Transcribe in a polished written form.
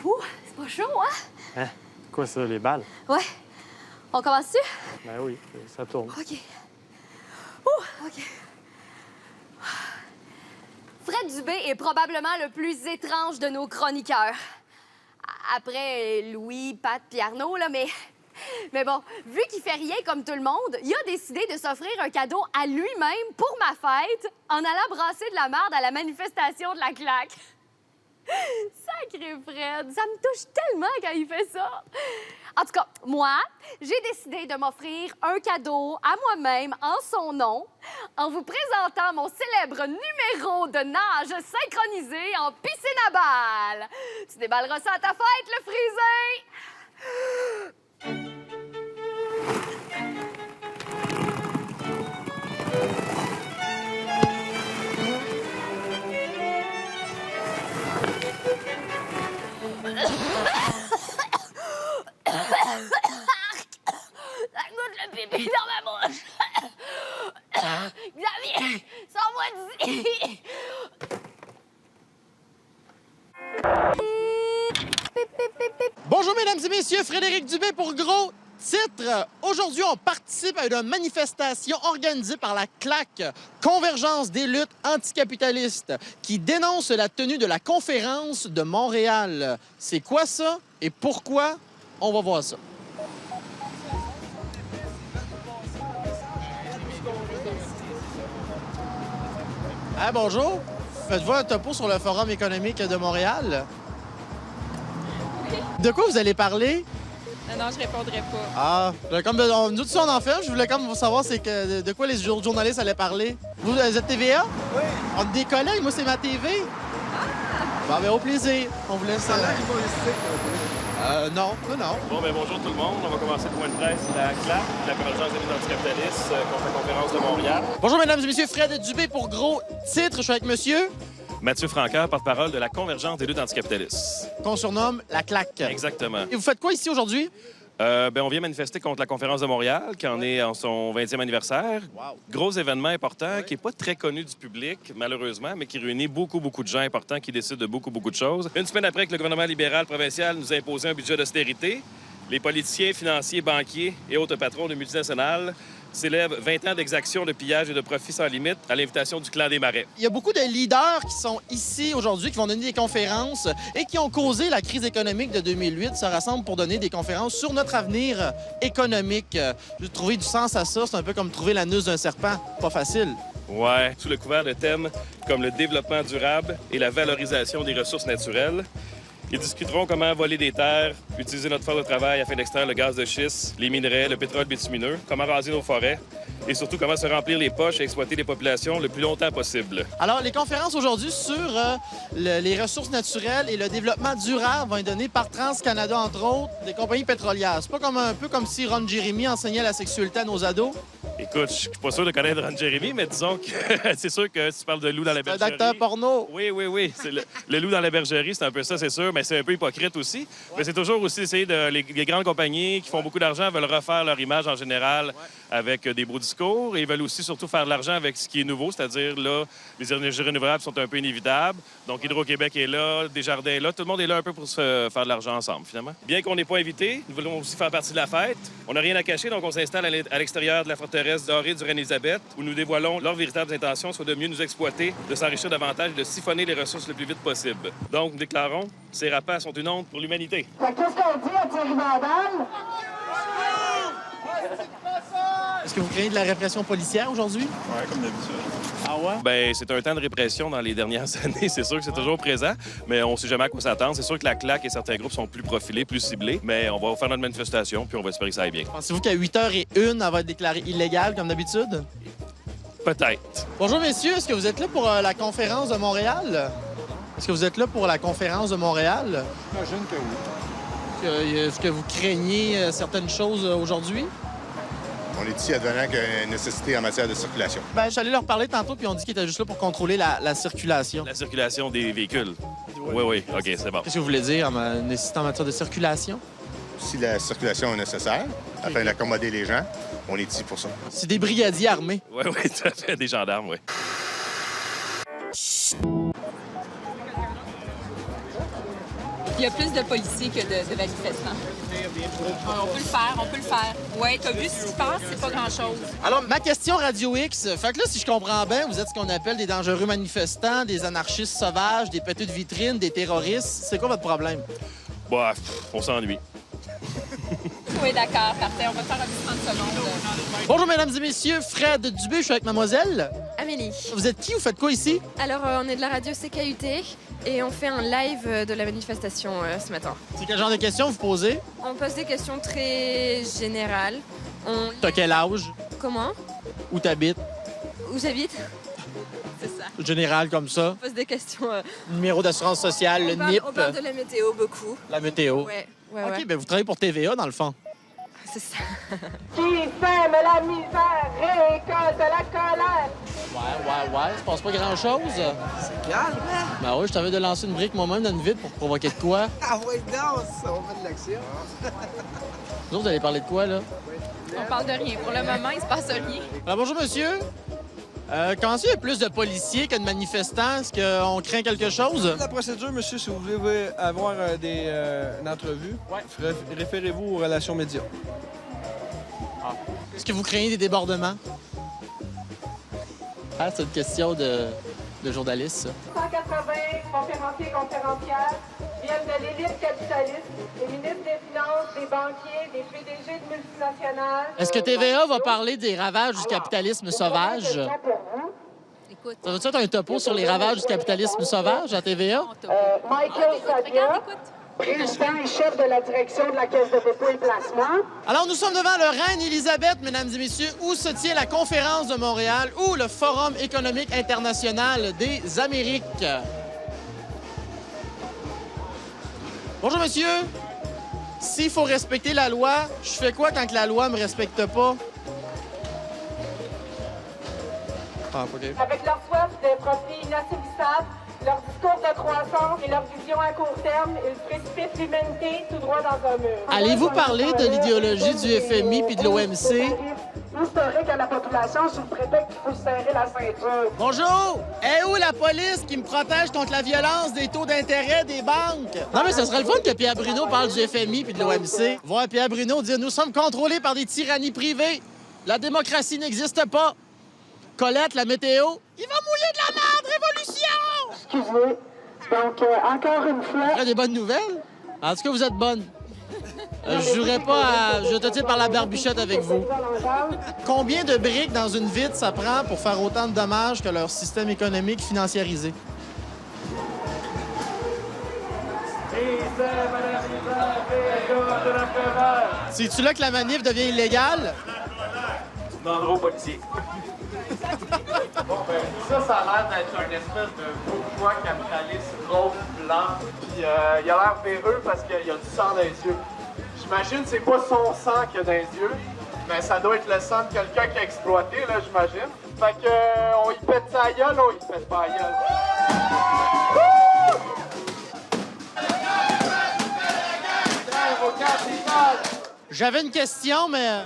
Ouh, c'est pas chaud, hein? Hein? Quoi ça, les balles? Ouais. On commence-tu? Ben oui, ça tourne. OK. Ouh, OK. Fred Dubé est probablement le plus étrange de nos chroniqueurs. Après Louis, Pat puis Arnaud, là, mais bon, vu qu'il fait rien comme tout le monde, il a décidé de s'offrir un cadeau à lui-même pour ma fête en allant brasser de la merde à la manifestation de la claque. Sacré Fred, ça me touche tellement quand il fait ça. En tout cas, moi, j'ai décidé de m'offrir un cadeau à moi-même en son nom en vous présentant mon célèbre numéro de nage synchronisé en piscine à balles. Tu déballeras ça à ta fête, le frisé! Ça goûte le pipi dans ma bouche. Xavier, sors-moi d'ici. Bonjour, mesdames et messieurs, Frédéric Dubé pour Gros Titre. Aujourd'hui, on participe à une manifestation organisée par la CLAQ, Convergence des luttes anticapitalistes, qui dénonce la tenue de la conférence de Montréal. C'est quoi ça et pourquoi? On va voir ça. Ah, bonjour. Faites-vous un topo sur le Forum économique de Montréal? De quoi vous allez parler? Non, je répondrai pas. Ah, comme nous tous on en fait, je voulais comme savoir c'est que de quoi les journalistes allaient parler. Vous êtes TVA? Oui. On est des collègues, moi c'est ma TV. Ah! Bon, au plaisir. On vous laisse. Ça a l'air non. Bon, ben bonjour tout le monde. On va commencer le point de presse de la CLAP, la Convergence des luttes anticapitalistes, contre la conférence de Montréal. Bonjour mesdames et messieurs, Fred Dubé pour Gros Titre. Je suis avec monsieur Mathieu Francaire, porte-parole de la Convergence des luttes anticapitalistes. qu'on surnomme la CLAQ. Exactement. Et vous faites quoi ici aujourd'hui? On vient manifester contre la conférence de Montréal, qui en est en son 20e anniversaire. Wow. Gros événement important, qui n'est pas très connu du public, malheureusement, mais qui réunit beaucoup de gens importants qui décident de beaucoup de choses. Une semaine après que le gouvernement libéral provincial nous a imposé un budget d'austérité, les politiciens, financiers, banquiers et autres patrons de multinationales célèbrent 20 ans d'exactions, de pillage et de profits sans limite à l'invitation du clan des Marais. Il y a beaucoup de leaders qui sont ici aujourd'hui, qui vont donner des conférences et qui ont causé la crise économique de 2008, se rassemblent pour donner des conférences sur notre avenir économique. J'ai trouvé du sens à ça. C'est un peu comme trouver la noce d'un serpent. Pas facile. Ouais, sous le couvert de thèmes comme le développement durable et la valorisation des ressources naturelles. Ils discuteront comment voler des terres, utiliser notre force de travail afin d'extraire le gaz de schiste, les minerais, le pétrole bitumineux, comment raser nos forêts et surtout comment se remplir les poches et exploiter les populations le plus longtemps possible. Alors, les conférences aujourd'hui sur les ressources naturelles et le développement durable vont être données par TransCanada, entre autres, des compagnies pétrolières. C'est pas comme un peu comme si Ron Jeremy enseignait la sexualité à nos ados. Écoute, je suis pas sûr de connaître Ron Jeremy, mais disons que c'est sûr que si tu parles de loup dans la C'est un bergerie... acteur porno. Oui. C'est le loup dans la bergerie, c'est un peu ça, c'est sûr, mais c'est un peu hypocrite aussi. Ouais. Mais c'est toujours aussi essayer de... Les grandes compagnies qui font beaucoup d'argent veulent refaire leur image en général avec des beaux discours et ils veulent aussi surtout faire de l'argent avec ce qui est nouveau, c'est-à-dire là, les énergies renouvelables sont un peu inévitables. Donc Hydro-Québec est là, Desjardins est là, tout le monde est là un peu pour se faire de l'argent ensemble, finalement. Bien qu'on n'ait pas invité, nous voulons aussi faire partie de la fête. On n'a rien à cacher, donc on s'installe à l'extérieur de la forteresse dorée du Reine-Élisabeth, où nous dévoilons leurs véritables intentions, soit de mieux nous exploiter, de s'enrichir davantage et de siphonner les ressources le plus vite possible. Donc, nous déclarons, ces rapaces sont une honte pour l'humanité. Qu'est-ce qu'on dit à Thierry Vandal? Est-ce que vous craignez de la répression policière aujourd'hui? Oui, comme d'habitude. Ah ouais? Bien, c'est un temps de répression dans les dernières années. C'est sûr que c'est toujours présent, mais on ne sait jamais à quoi s'attendre. C'est sûr que la CLAQ et certains groupes sont plus profilés, plus ciblés, mais on va faire notre manifestation, puis on va espérer que ça aille bien. Pensez-vous qu'à 8h01, elle va être déclarée illégale, comme d'habitude? Peut-être. Bonjour, messieurs. Est-ce que vous êtes là pour la conférence de Montréal? Est-ce que vous êtes là pour la conférence de Montréal? J'imagine que oui. Est-ce que vous craignez certaines choses aujourd'hui? On est ici advenant qu'il y a une nécessité en matière de circulation. Ben, j'allais leur parler tantôt, puis on dit qu'ils étaient juste là pour contrôler la circulation. La circulation des véhicules. Oui, OK, c'est bon. Qu'est-ce que vous voulez dire en nécessitant en matière de circulation? Si la circulation est nécessaire, afin d'accommoder les gens, on est ici pour ça. C'est des brigadiers armés. Oui, tout à fait, des gendarmes, oui. Il y a plus de policiers que de manifestants. On peut le faire. Ouais, t'as vu ce qui se passe, c'est pas grand-chose. Alors, ma question Radio X, fait que là, si je comprends bien, vous êtes ce qu'on appelle des dangereux manifestants, des anarchistes sauvages, des petites vitrines, des terroristes. C'est quoi votre problème? Bah, on s'ennuie. Oui, d'accord, parfait. On va faire un petit 30 secondes. Bonjour, mesdames et messieurs. Fred Dubé, je suis avec mademoiselle. Amélie. Vous êtes qui? Vous faites quoi ici? Alors, on est de la radio CKUT et on fait un live de la manifestation ce matin. C'est quel genre de questions vous posez? On pose des questions très générales. T'as quel âge? Comment? Où t'habites? Où j'habite? C'est ça. Général comme ça. On pose des questions. Numéro d'assurance sociale, le NIP. On parle de la météo beaucoup. La météo. Ouais. OK, ben vous travaillez pour TVA, dans le fond. C'est ça. Qui sème la misère récolte la colère. Ouais. Il se passe pas grand-chose. C'est calme, hein? Ben oui, je t'avais de lancer une brique moi-même dans une vide pour provoquer de quoi? Ah ouais, non, ça va faire de l'action. Vous autres, vous allez parler de quoi, là? On parle de rien. Pour le moment, il se passe rien. Alors, bonjour, monsieur. Comment ça, il y a plus de policiers que de manifestants? Est-ce qu'on craint quelque chose? La procédure, monsieur, si vous voulez avoir une entrevue, référez-vous aux relations médias. Est-ce que vous craignez des débordements? Ah, c'est une question de journaliste, ça. 180 conférenciers et conférencières viennent de l'élite capitaliste, des ministres des Finances, des banquiers, des PDG de multinationales. Est-ce que TVA va parler des ravages du capitalisme sauvage? Écoute. Ça veut-tu être un topo sur les ravages du capitalisme sauvage à TVA? Michael Sadia, président et chef de la direction de la Caisse de dépôt et placement. Alors, nous sommes devant le Reine Élisabeth, mesdames et messieurs, où se tient la conférence de Montréal ou le Forum économique international des Amériques. Bonjour, monsieur. S'il faut respecter la loi, je fais quoi quand la loi me respecte pas? Ah, OK. Avec leur soif de profit inassaisissable, leur discours de croissance et leur vision à court terme, ils précipitent l'humanité tout droit dans un mur. Allez-vous parler de l'idéologie du FMI puis de l'OMC? Historique à la population sous le prétexte qu'il faut se serrer la ceinture. Bonjour! Est où la police qui me protège contre la violence des taux d'intérêt des banques? Non, mais ce serait le fun que Pierre Bruno parle du FMI puis de l'OMC. Voir Pierre Bruno dire « Nous sommes contrôlés par des tyrannies privées. La démocratie n'existe pas. » Colette, la météo. Il va mouiller de la merde, révolution! Excusez. Donc, encore une fois... Il y a des bonnes nouvelles? En tout cas, vous êtes bonne. Je jouerai pas à jeter par la barbichette avec vous. Combien de briques dans une vitre ça prend pour faire autant de dommages que leur système économique financiarisé? C'est-tu là que la manif devient illégale? Mandro policier. Bon, ben, ça a l'air d'être un espèce de bourgeois capitaliste rose blanc. Puis il a l'air véreux parce qu'il y a du sang dans les yeux. J'imagine c'est pas son sang qu'il y a dans les yeux, mais ça doit être le sang de quelqu'un qui a exploité, là, j'imagine. Fait que, on y pète sa gueule, on y pète pas la gueule. J'avais une question, mais